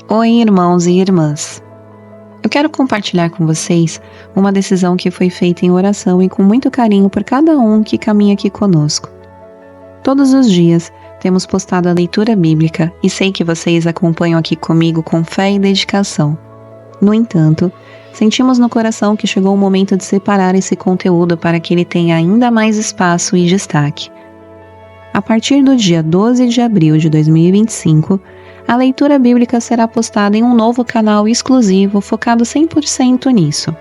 Oi, irmãos e irmãs. Eu quero compartilhar com vocês uma decisão que foi feita em oração e com muito carinho por cada um que caminha aqui conosco. Todos os dias temos postado a leitura bíblica e sei que vocês acompanham aqui comigo com fé e dedicação. No entanto, sentimos no coração que chegou o momento de separar esse conteúdo para que ele tenha ainda mais espaço e destaque. A partir do dia 12 de abril de 2025, a leitura bíblica será postada em um novo canal exclusivo focado 100% nisso.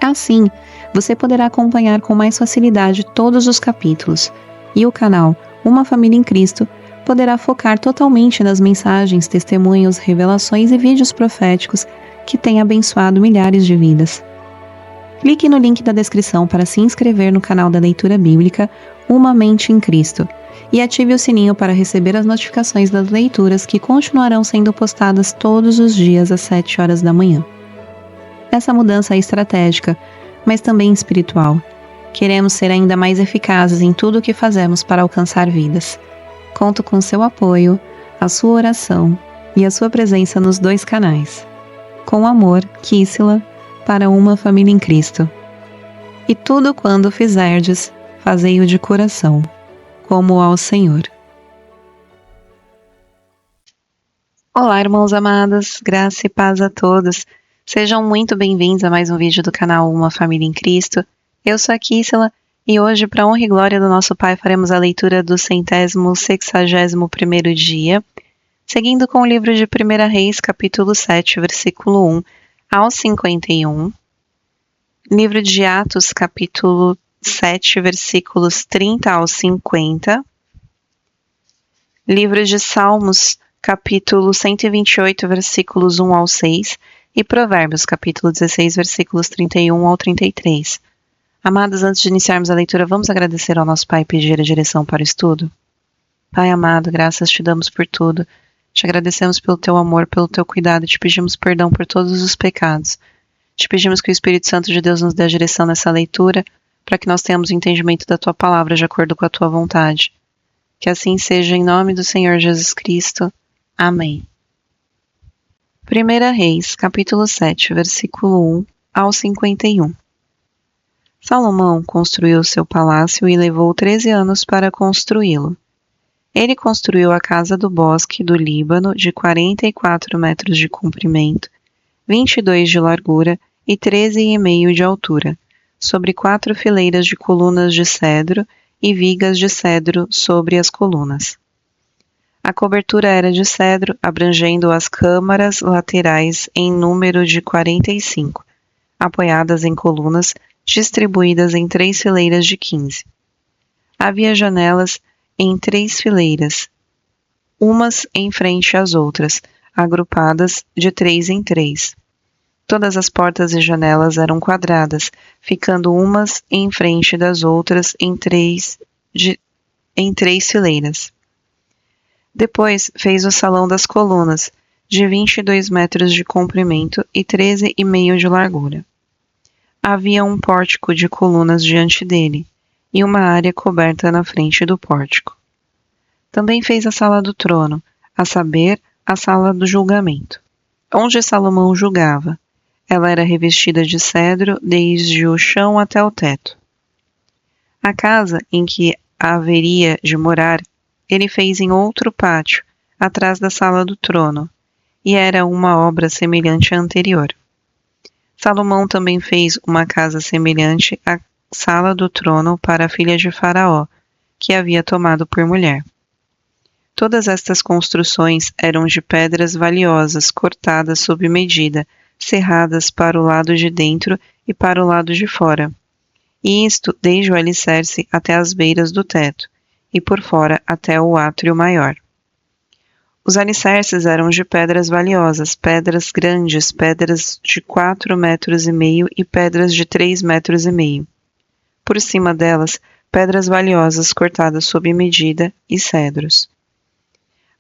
Assim, você poderá acompanhar com mais facilidade todos os capítulos, e o canal Uma Família em Cristo poderá focar totalmente nas mensagens, testemunhos, revelações e vídeos proféticos que têm abençoado milhares de vidas. Clique no link da descrição para se inscrever no canal da leitura bíblica Uma Mente em Cristo e ative o sininho para receber as notificações das leituras que continuarão sendo postadas todos os dias às 7 horas da manhã. Essa mudança é estratégica, mas também espiritual. Queremos ser ainda mais eficazes em tudo o que fazemos para alcançar vidas. Conto com seu apoio, a sua oração e a sua presença nos dois canais. Com amor, Kíssila, para Uma Família em Cristo. E tudo quando fizerdes, fazei-o de coração, como ao Senhor. Olá, irmãos amados, graça e paz a todos. Sejam muito bem-vindos a mais um vídeo do canal Uma Família em Cristo. Eu sou a Kíssila e hoje, para honra e glória do nosso Pai, faremos a leitura do 161º dia, seguindo com o livro de 1 Reis, capítulo 7, versículo 1 ao 51, livro de Atos, capítulo 7, versículos 30 ao 50, livro de Salmos, capítulo 128, versículos 1 ao 6, e Provérbios, capítulo 16, versículos 31 ao 33. Amados, antes de iniciarmos a leitura, vamos agradecer ao nosso Pai e pedir a direção para o estudo? Pai amado, graças te damos por tudo. Te agradecemos pelo teu amor, pelo teu cuidado, e te pedimos perdão por todos os pecados. Te pedimos que o Espírito Santo de Deus nos dê a direção nessa leitura, para que nós tenhamos o entendimento da tua palavra de acordo com a tua vontade. Que assim seja em nome do Senhor Jesus Cristo. Amém. 1 Reis, capítulo 7, versículo 1 ao 51. Salomão construiu seu palácio e levou 13 anos para construí-lo. Ele construiu a casa do bosque do Líbano de 44 metros de comprimento, 22 de largura e 13,5 de altura, sobre 4 fileiras de colunas de cedro e vigas de cedro sobre as colunas. A cobertura era de cedro, abrangendo as câmaras laterais em número de 45, apoiadas em colunas distribuídas em 3 fileiras de 15. Havia janelas em 3 fileiras, umas em frente às outras, agrupadas de 3 em 3. Todas as portas e janelas eram quadradas, ficando umas em frente das outras em três fileiras. Depois fez o salão das colunas, de 22 metros de comprimento e 13,5 de largura. Havia um pórtico de colunas diante dele, e uma área coberta na frente do pórtico. Também fez a sala do trono, a saber, a sala do julgamento, onde Salomão julgava. Ela era revestida de cedro desde o chão até o teto. A casa em que haveria de morar, ele fez em outro pátio, atrás da sala do trono, e era uma obra semelhante à anterior. Salomão também fez uma casa semelhante à sala do trono para a filha de Faraó, que havia tomado por mulher. Todas estas construções eram de pedras valiosas, cortadas sob medida, serradas para o lado de dentro e para o lado de fora, e isto desde o alicerce até as beiras do teto, e por fora até o átrio maior. Os alicerces eram de pedras valiosas, pedras grandes, pedras de 4,5 metros e pedras de 3,5 metros. Por cima delas, pedras valiosas cortadas sob medida e cedros.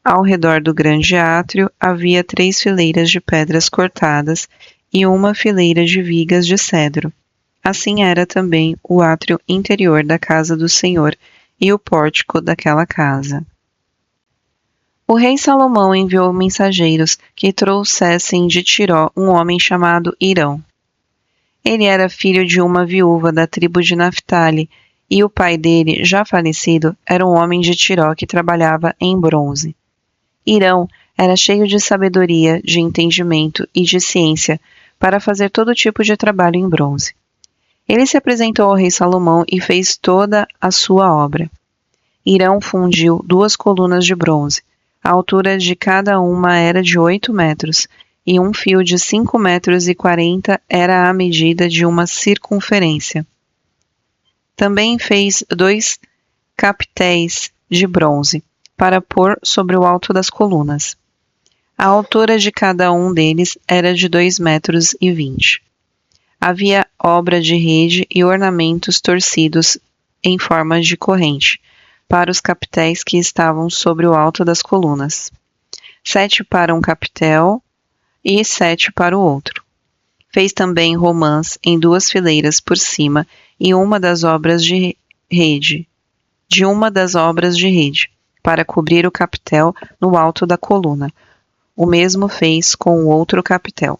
Ao redor do grande átrio havia 3 fileiras de pedras cortadas e uma fileira de vigas de cedro. Assim era também o átrio interior da casa do Senhor e o pórtico daquela casa. O rei Salomão enviou mensageiros que trouxessem de Tiró um homem chamado Hirão. Ele era filho de uma viúva da tribo de Naphtali, e o pai dele, já falecido, era um homem de Tiró que trabalhava em bronze. Hirão era cheio de sabedoria, de entendimento e de ciência para fazer todo tipo de trabalho em bronze. Ele se apresentou ao rei Salomão e fez toda a sua obra. Hirão fundiu 2 colunas de bronze. A altura de cada uma era de 8 metros, e um fio de 5,40 metros era a medida de uma circunferência. Também fez 2 capitéis de bronze, para pôr sobre o alto das colunas. A altura de cada um deles era de 2,20 metros. Havia obra de rede e ornamentos torcidos em forma de corrente, para os capitéis que estavam sobre o alto das colunas. 7 para um capitel e 7 para o outro. Fez também romãs em 2 fileiras por cima e uma das obras de rede, para cobrir o capitel no alto da coluna. O mesmo fez com o outro capitel.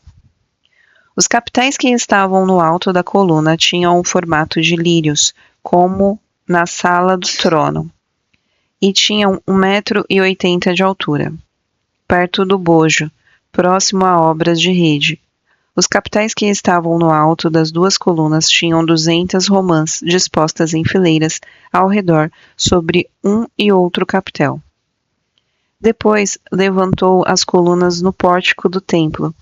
Os capitéis que estavam no alto da coluna tinham o formato de lírios, como na sala do trono, e tinham 1,80 metros de altura. Perto do bojo, próximo a obras de rede, os capitéis que estavam no alto das 2 colunas tinham 200 romãs dispostas em fileiras ao redor sobre um e outro capitel. Depois levantou as colunas no pórtico do templo.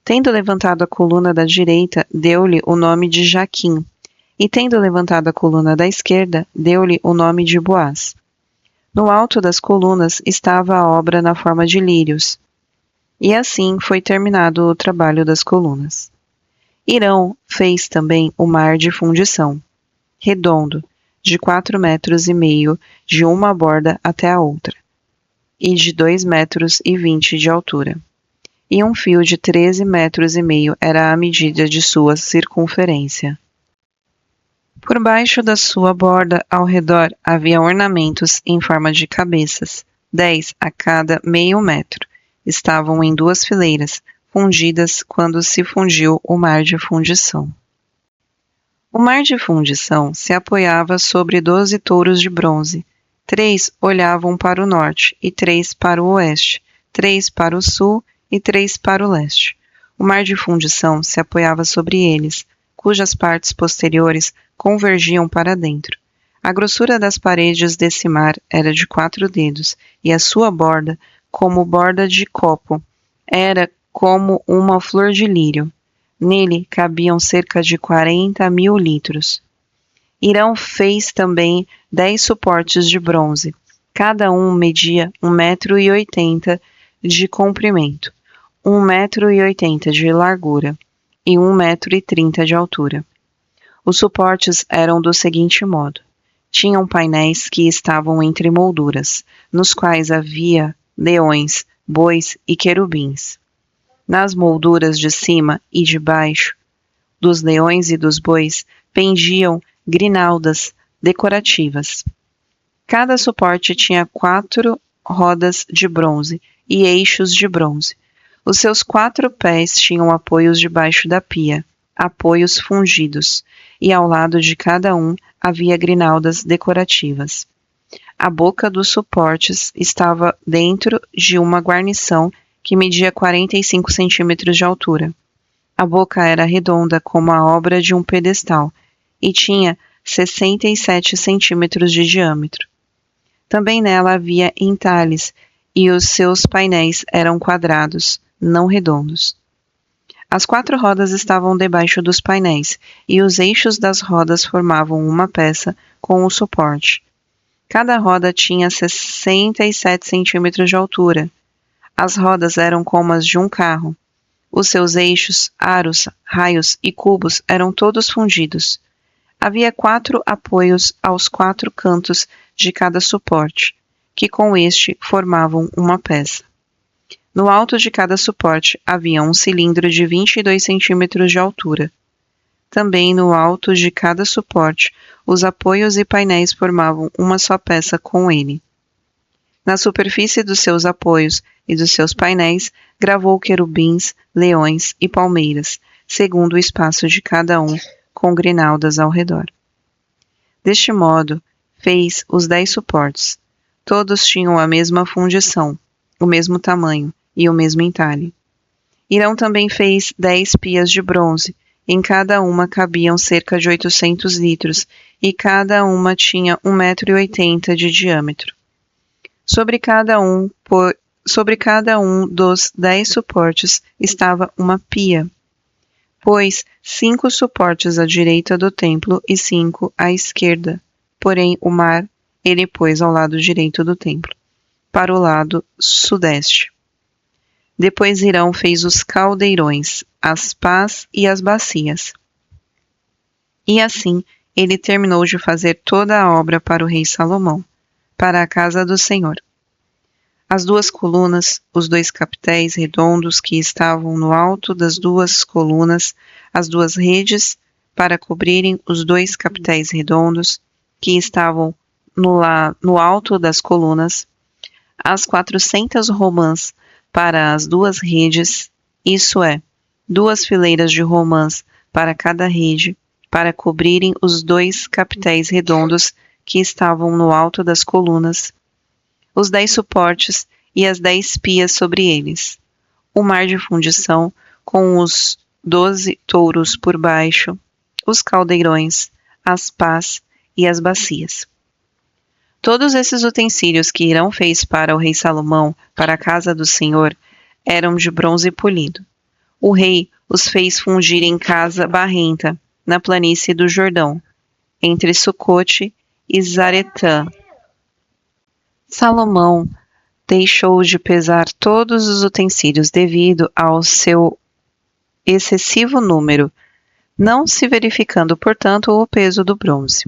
Tendo levantado a coluna da direita, deu-lhe o nome de Jaquim, e tendo levantado a coluna da esquerda, deu-lhe o nome de Boaz. No alto das colunas estava a obra na forma de lírios, e assim foi terminado o trabalho das colunas. Hirão fez também o mar de fundição, redondo, de 4,5 metros, de uma borda até a outra, e de 2,20 metros de altura. E um fio de 13,5 metros era a medida de sua circunferência. Por baixo da sua borda, ao redor, havia ornamentos em forma de cabeças, 10 a cada meio metro. Estavam em 2 fileiras, fundidas quando se fundiu o mar de fundição. O mar de fundição se apoiava sobre 12 touros de bronze. 3 olhavam para o norte e 3 para o oeste, 3 para o sul e 3 para o leste. O mar de fundição se apoiava sobre eles, cujas partes posteriores convergiam para dentro. A grossura das paredes desse mar era de 4 dedos, e a sua borda, como borda de copo, era como uma flor de lírio. Nele cabiam cerca de 40.000 litros. Hirão fez também 10 suportes de bronze. Cada um media 1,80 metros de comprimento, 1,80 metros de largura e 1,30 metros de altura. Os suportes eram do seguinte modo: tinham painéis que estavam entre molduras, nos quais havia leões, bois e querubins. Nas molduras de cima e de baixo dos leões e dos bois pendiam grinaldas decorativas. Cada suporte tinha 4 rodas de bronze e eixos de bronze. Os seus 4 pés tinham apoios debaixo da pia, apoios fundidos, e ao lado de cada um havia grinaldas decorativas. A boca dos suportes estava dentro de uma guarnição que media 45 centímetros de altura. A boca era redonda como a obra de um pedestal e tinha 67 centímetros de diâmetro. Também nela havia entalhes e os seus painéis eram quadrados, não redondos. As 4 rodas estavam debaixo dos painéis e os eixos das rodas formavam uma peça com o suporte. Cada roda tinha 67 centímetros de altura. As rodas eram como as de um carro. Os seus eixos, aros, raios e cubos eram todos fundidos. Havia 4 apoios aos 4 cantos de cada suporte, que com este formavam uma peça. No alto de cada suporte havia um cilindro de 22 centímetros de altura. Também no alto de cada suporte, os apoios e painéis formavam uma só peça com ele. Na superfície dos seus apoios e dos seus painéis, gravou querubins, leões e palmeiras, segundo o espaço de cada um, com grinaldas ao redor. Deste modo, fez os 10 suportes. Todos tinham a mesma fundição, o mesmo tamanho e o mesmo entalhe. Hirão também fez 10 pias de bronze. Em cada uma cabiam cerca de 800 litros, e cada uma tinha 1,80 m de diâmetro. Sobre cada um dos 10 suportes estava uma pia. Pôs 5 suportes à direita do templo e 5 à esquerda. Porém, o mar ele pôs ao lado direito do templo, para o lado sudeste. Depois Hirão fez os caldeirões, as pás e as bacias. E assim ele terminou de fazer toda a obra para o rei Salomão, para a casa do Senhor. As 2 colunas, os 2 capitéis redondos que estavam no alto das 2 colunas, as 2 redes para cobrirem os 2 capitéis redondos que estavam no alto das colunas, as 400 romãs para as 2 redes, isso é, 2 fileiras de romãs para cada rede, para cobrirem os 2 capitéis redondos que estavam no alto das colunas, os 10 suportes e as 10 pias sobre eles, o mar de fundição com os 12 touros por baixo, os caldeirões, as pás e as bacias. Todos esses utensílios que Hirão fez para o rei Salomão, para a casa do Senhor, eram de bronze polido. O rei os fez fundir em casa barrenta, na planície do Jordão, entre Sucote e Zaretã. Salomão deixou de pesar todos os utensílios devido ao seu excessivo número, não se verificando, portanto, o peso do bronze.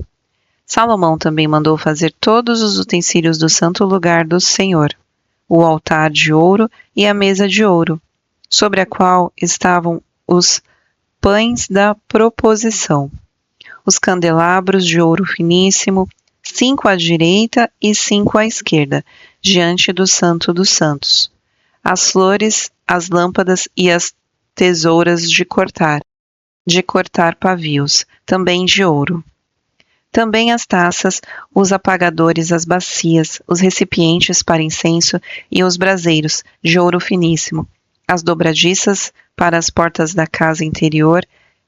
Salomão também mandou fazer todos os utensílios do santo lugar do Senhor, o altar de ouro e a mesa de ouro, sobre a qual estavam os pães da proposição, os candelabros de ouro finíssimo, 5 à direita e 5 à esquerda, diante do Santo dos Santos, as flores, as lâmpadas e as tesouras de cortar pavios, também de ouro. Também as taças, os apagadores, as bacias, os recipientes para incenso e os braseiros, de ouro finíssimo, as dobradiças para as portas da casa interior,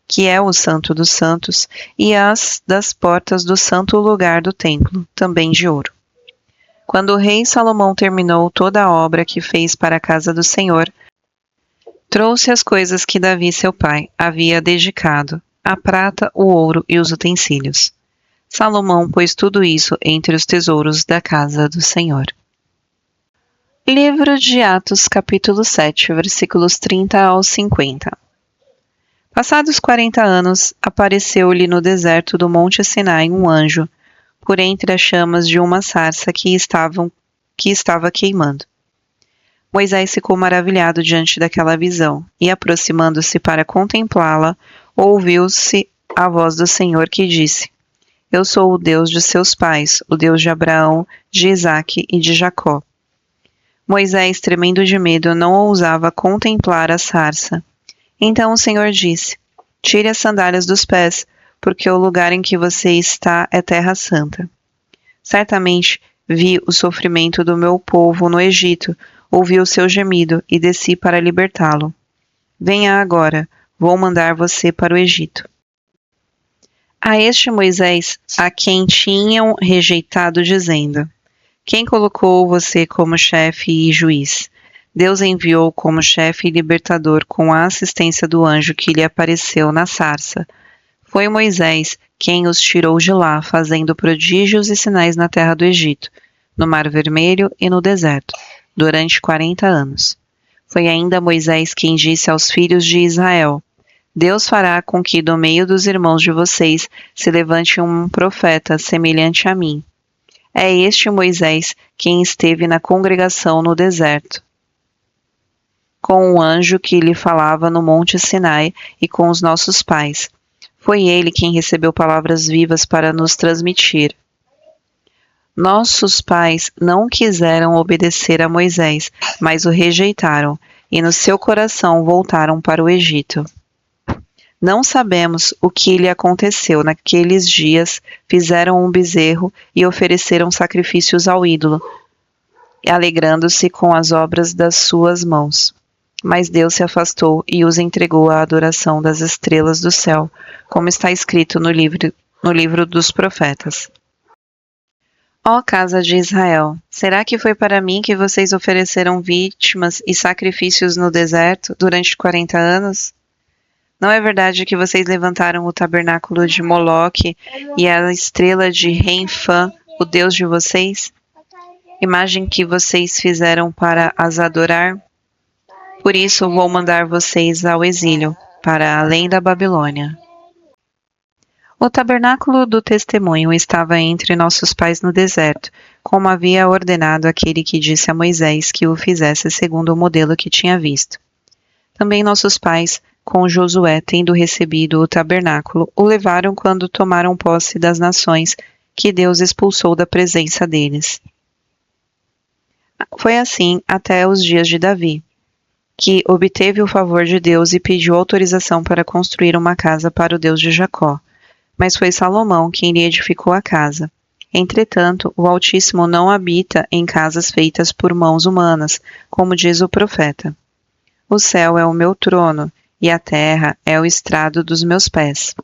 que é o Santo dos Santos, e as das portas do santo lugar do templo, também de ouro. Quando o rei Salomão terminou toda a obra que fez para a casa do Senhor, trouxe as coisas que Davi, seu pai, havia dedicado, a prata, o ouro e os utensílios. Salomão pôs tudo isso entre os tesouros da casa do Senhor. Livro de Atos, capítulo 7, versículos 30 ao 50. Passados 40 anos, apareceu-lhe no deserto do Monte Sinai um anjo, por entre as chamas de uma sarça que estava queimando. Moisés ficou maravilhado diante daquela visão, e aproximando-se para contemplá-la, ouviu-se a voz do Senhor que disse: Eu sou o Deus de seus pais, o Deus de Abraão, de Isaque e de Jacó. Moisés, tremendo de medo, não ousava contemplar a sarça. Então o Senhor disse: Tire as sandálias dos pés, porque o lugar em que você está é terra santa. Certamente vi o sofrimento do meu povo no Egito, ouvi o seu gemido e desci para libertá-lo. Venha agora, vou mandar você para o Egito. A este Moisés, a quem tinham rejeitado, dizendo: Quem colocou você como chefe e juiz? Deus enviou como chefe e libertador com a assistência do anjo que lhe apareceu na sarça. Foi Moisés quem os tirou de lá, fazendo prodígios e sinais na terra do Egito, no Mar Vermelho e no deserto, durante 40 anos. Foi ainda Moisés quem disse aos filhos de Israel: Deus fará com que do meio dos irmãos de vocês se levante um profeta semelhante a mim. É este Moisés quem esteve na congregação no deserto, com o anjo que lhe falava no Monte Sinai e com os nossos pais. Foi ele quem recebeu palavras vivas para nos transmitir. Nossos pais não quiseram obedecer a Moisés, mas o rejeitaram, e no seu coração voltaram para o Egito. Não sabemos o que lhe aconteceu naqueles dias. Fizeram um bezerro e ofereceram sacrifícios ao ídolo, alegrando-se com as obras das suas mãos. Mas Deus se afastou e os entregou à adoração das estrelas do céu, como está escrito no livro dos profetas. Ó casa de Israel, será que foi para mim que vocês ofereceram vítimas e sacrifícios no deserto durante 40 anos? Não é verdade que vocês levantaram o tabernáculo de Moloque e a estrela de Renfã, o deus de vocês? Imagem que vocês fizeram para as adorar? Por isso vou mandar vocês ao exílio, para além da Babilônia. O tabernáculo do testemunho estava entre nossos pais no deserto, como havia ordenado aquele que disse a Moisés que o fizesse segundo o modelo que tinha visto. Também nossos pais, com Josué tendo recebido o tabernáculo, o levaram quando tomaram posse das nações que Deus expulsou da presença deles. Foi assim até os dias de Davi, que obteve o favor de Deus e pediu autorização para construir uma casa para o Deus de Jacó. Mas foi Salomão quem lhe edificou a casa. Entretanto, o Altíssimo não habita em casas feitas por mãos humanas, como diz o profeta. O céu é o meu trono, e a terra é o estrado dos meus pés.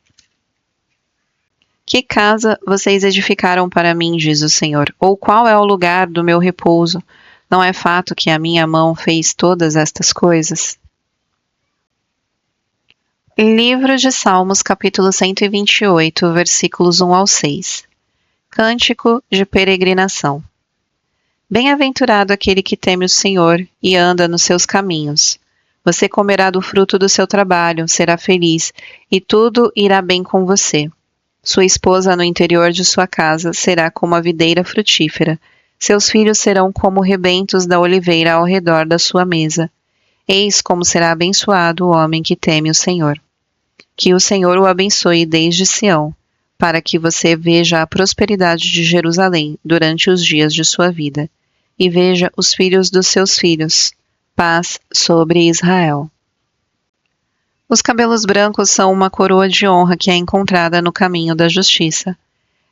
Que casa vocês edificaram para mim, diz o Senhor? Ou qual é o lugar do meu repouso? Não é fato que a minha mão fez todas estas coisas? Livro de Salmos, capítulo 128, versículos 1 ao 6. Cântico de peregrinação. Bem-aventurado aquele que teme o Senhor e anda nos seus caminhos. Você comerá do fruto do seu trabalho, será feliz, e tudo irá bem com você. Sua esposa no interior de sua casa será como a videira frutífera. Seus filhos serão como rebentos da oliveira ao redor da sua mesa. Eis como será abençoado o homem que teme o Senhor. Que o Senhor o abençoe desde Sião, para que você veja a prosperidade de Jerusalém durante os dias de sua vida, e veja os filhos dos seus filhos. Paz sobre Israel. Os cabelos brancos são uma coroa de honra que é encontrada no caminho da justiça.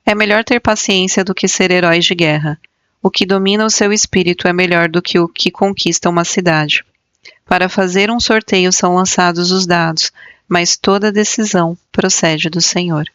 É melhor ter paciência do que ser heróis de guerra. O que domina o seu espírito é melhor do que o que conquista uma cidade. Para fazer um sorteio são lançados os dados, mas toda decisão procede do Senhor.